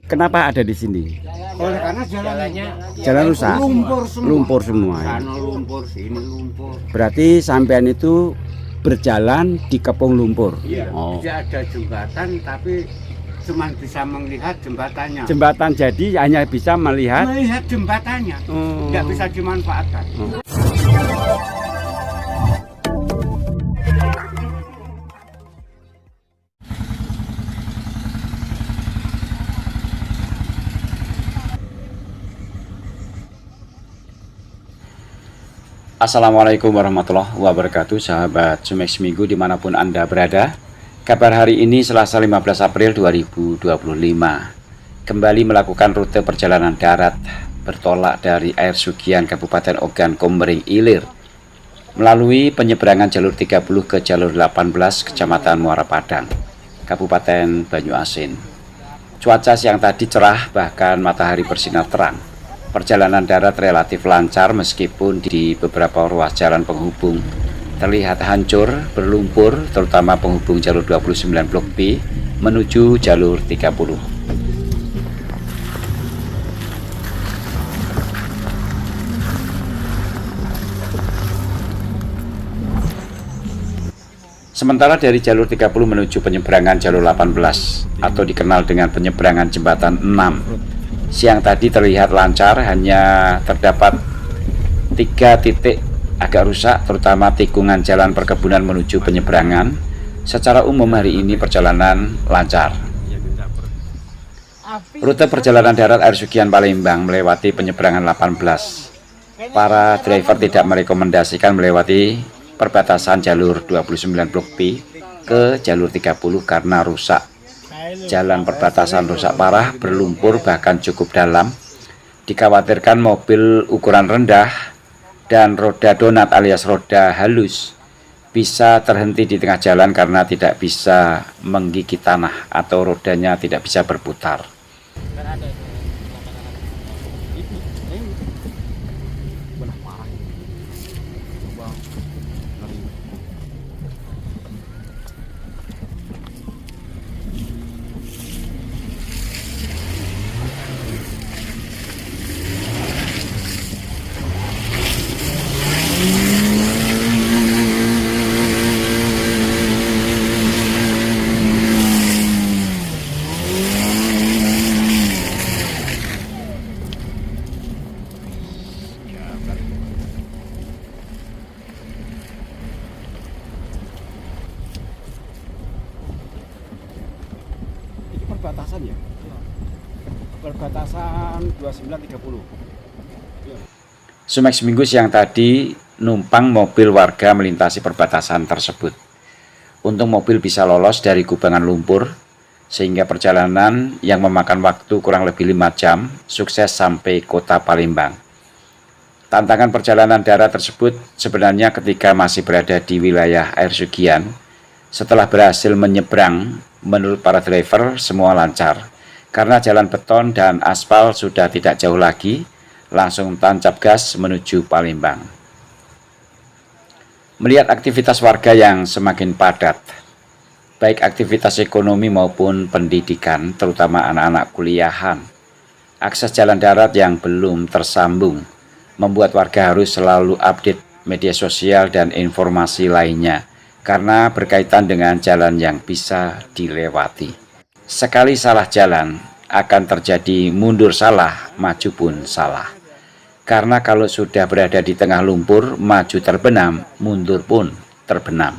Kenapa ada di sini? Oleh karena Jalan rusak, lumpur semua. Ya. Sana lumpur, sini lumpur. Berarti sampean itu berjalan di kepung lumpur. Iya. Oh. Tidak ada jembatan, tapi cuma bisa melihat jembatannya. Jembatan jadi hanya bisa melihat. Melihat jembatannya, tidak bisa dimanfaatkan. Assalamualaikum warahmatullahi wabarakatuh, sahabat Sumex Minggu dimanapun Anda berada. Kabar hari ini Selasa 15 April 2025. Kembali melakukan rute perjalanan darat bertolak dari Air Sugian Kabupaten Ogan Komering Ilir melalui penyeberangan jalur 30 ke jalur 18 Kecamatan Muara Padang, Kabupaten Banyuasin. Cuaca siang tadi cerah, bahkan matahari bersinar terang. Perjalanan darat relatif lancar meskipun di beberapa ruas jalan penghubung terlihat hancur, berlumpur, terutama penghubung jalur 29 Blok B menuju jalur 30. Sementara dari jalur 30 menuju penyeberangan jalur 18 atau dikenal dengan penyeberangan jembatan 6. Siang tadi terlihat lancar, hanya terdapat 3 titik agak rusak, terutama tikungan jalan perkebunan menuju penyeberangan. Secara umum hari ini perjalanan lancar. Rute perjalanan darat Air Sugian Palembang melewati penyeberangan 18. Para driver tidak merekomendasikan melewati perbatasan jalur 29 Blok B ke jalur 30 karena rusak. Jalan perbatasan rusak parah, berlumpur, bahkan cukup dalam. Dikhawatirkan mobil ukuran rendah dan roda donat alias roda halus bisa terhenti di tengah jalan karena tidak bisa menggigit tanah atau rodanya tidak bisa berputar. Perbatasan ya? Perbatasan 2930. Sumex Minggu siang tadi numpang mobil warga melintasi perbatasan tersebut. Untung mobil bisa lolos dari kubangan lumpur sehingga perjalanan yang memakan waktu kurang lebih 5 jam sukses sampai kota Palembang. Tantangan perjalanan darat tersebut sebenarnya ketika masih berada di wilayah Air Sugian. Setelah berhasil menyeberang, menurut para driver semua lancar karena jalan beton dan aspal sudah tidak jauh lagi, langsung tancap gas menuju Palembang. Melihat aktivitas warga yang semakin padat, baik aktivitas ekonomi maupun pendidikan, terutama anak-anak kuliahan, akses jalan darat yang belum tersambung membuat warga harus selalu update media sosial dan informasi lainnya karena berkaitan dengan jalan yang bisa dilewati. Sekali salah jalan, akan terjadi mundur salah, maju pun salah. Karena kalau sudah berada di tengah lumpur, maju terbenam, mundur pun terbenam.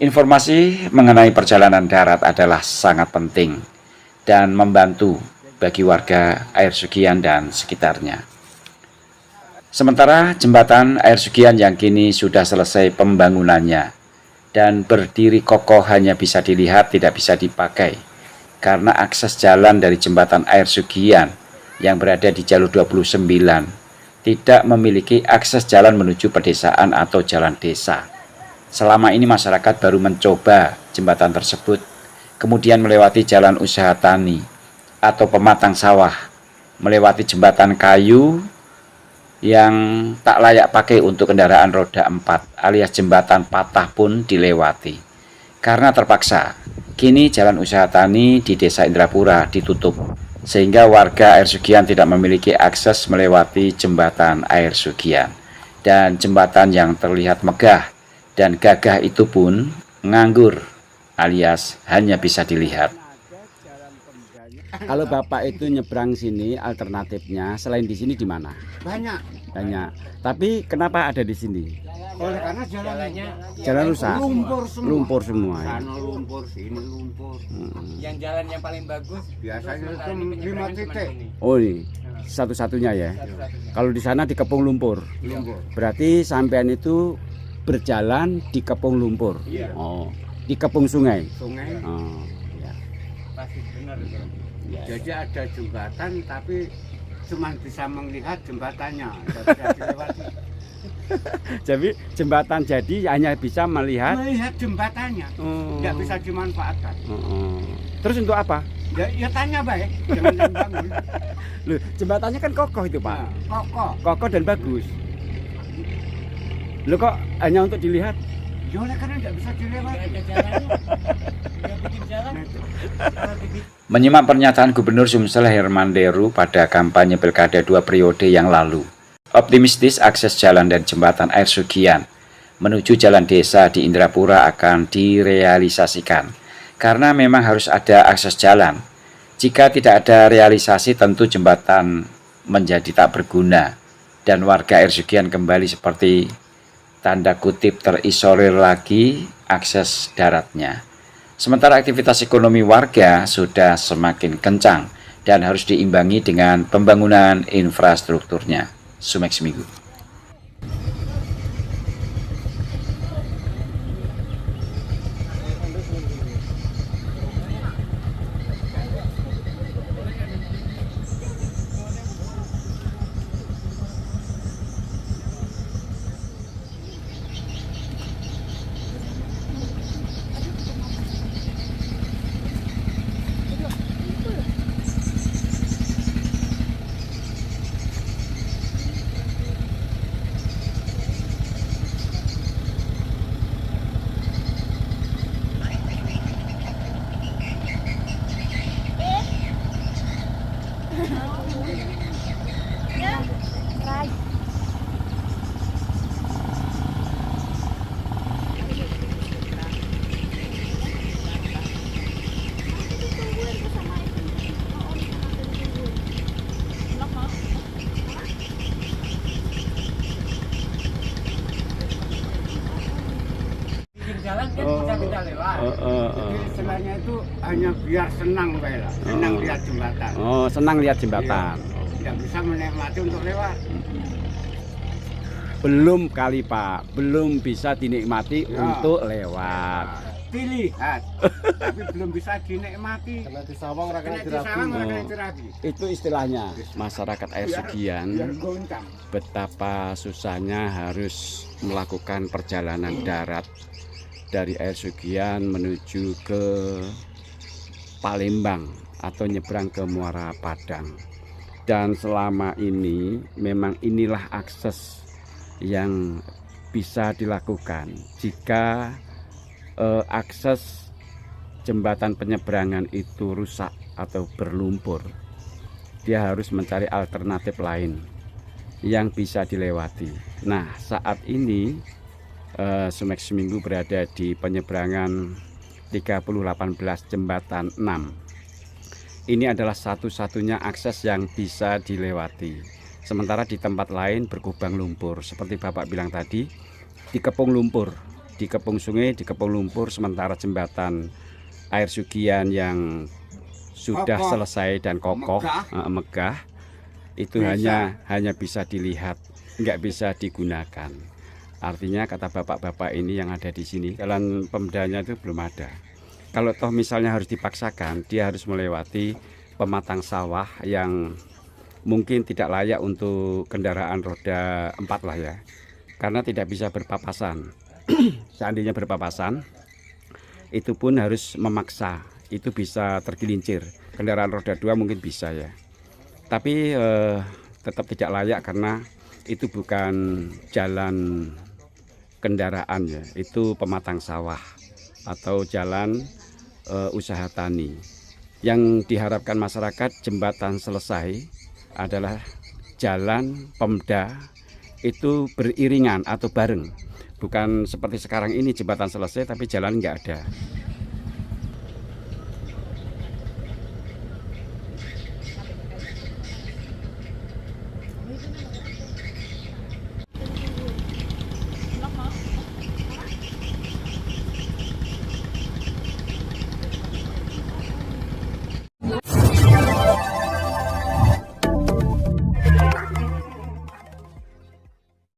Informasi mengenai perjalanan darat adalah sangat penting dan membantu bagi warga Air Sugian dan sekitarnya. Sementara jembatan Air Sugian yang kini sudah selesai pembangunannya dan berdiri kokoh hanya bisa dilihat, tidak bisa dipakai karena akses jalan dari jembatan Air Sugian yang berada di jalur 29 tidak memiliki akses jalan menuju pedesaan atau jalan desa. Selama ini masyarakat baru mencoba jembatan tersebut, kemudian melewati jalan usaha tani atau pematang sawah, melewati jembatan kayu yang tak layak pakai untuk kendaraan roda 4 alias jembatan patah pun dilewati. Karena terpaksa, Kini jalan usaha tani di Desa Indrapura ditutup, sehingga warga Air Sugian tidak memiliki akses melewati jembatan Air Sugian. Dan jembatan yang terlihat megah dan gagah itu pun nganggur, alias hanya bisa dilihat. Kalau Bapak itu nyebrang sini, alternatifnya selain di sini di mana? Banyak. Tapi kenapa ada di sini? Oleh karena Jalan rusak. Lumpur semua. Ya? Sana lumpur, sini lumpur. Yang jalan yang paling bagus Biasanya itu 5 titik. Oh ini satu-satunya ya. Kalau di sana dikepung lumpur. Berarti sampean itu berjalan di kepung lumpur. Iya. Oh, di kepung sungai. Sungai. Oh, ya. pasti benar. Jadi ada jembatan tapi cuma bisa melihat jembatannya, tidak bisa dilewati. Jadi jembatan jadi hanya bisa melihat Jembatannya, tidak bisa dimanfaatkan. Terus untuk apa? Ya tanya baik, jangan yang bangun. Loh, jembatannya kan kokoh itu Pak. Kokoh. Kokoh dan bagus. Loh kok hanya untuk dilihat? Ya oleh karena tidak bisa dilewati. Menyimak pernyataan Gubernur Sumsel Herman Deru pada kampanye Pilkada 2 periode yang lalu. Optimistis akses jalan dan jembatan Air Sugian menuju jalan desa di Indrapura akan direalisasikan. Karena memang harus ada akses jalan. Jika tidak ada realisasi tentu jembatan menjadi tak berguna dan warga Air Sugian kembali seperti tanda kutip terisolir lagi akses daratnya. Sementara aktivitas ekonomi warga sudah semakin kencang dan harus diimbangi dengan pembangunan infrastrukturnya. Sumex Minggu. Jalan kan bisa lewat. Jadi istilahnya itu hanya biar senang baiklah, senang lihat jembatan. Oh, senang lihat jembatan. Tidak bisa menikmati untuk lewat. Belum kali Pak, belum bisa dinikmati untuk lewat. Dilihat, tapi belum bisa dinikmati. Karena di sawang rakyat dirabi. Itu istilahnya masyarakat Air Sugian Biar goncang. betapa susahnya harus melakukan perjalanan darat dari Air Sugian menuju ke Palembang atau nyebrang ke Muara Padang. Dan selama ini memang inilah akses yang bisa dilakukan jika akses jembatan penyeberangan itu rusak atau berlumpur. Dia harus mencari alternatif lain yang bisa dilewati. Nah, saat ini Sumex Minggu berada di penyeberangan 3018 jembatan 6. Ini adalah satu-satunya akses yang bisa dilewati. Sementara di tempat lain berkubang lumpur. Seperti Bapak bilang tadi, dikepung lumpur, dikepung sungai, dikepung lumpur. Sementara jembatan Air Sugian yang sudah selesai dan kokoh, megah, itu hanya bisa dilihat, nggak bisa digunakan. Artinya kata bapak-bapak ini yang ada di sini, jalan pemdanya itu belum ada. Kalau toh misalnya harus dipaksakan, dia harus melewati pematang sawah yang mungkin tidak layak untuk kendaraan roda 4 lah ya. Karena tidak bisa berpapasan. Seandainya berpapasan, itu pun harus memaksa. Itu bisa tergelincir. Kendaraan roda 2 mungkin bisa ya. Tapi tetap tidak layak karena itu bukan jalan kendaraan ya, itu pematang sawah atau jalan usaha tani. Yang diharapkan masyarakat jembatan selesai adalah jalan Pemda itu beriringan atau bareng. Bukan seperti sekarang ini jembatan selesai tapi jalan nggak ada.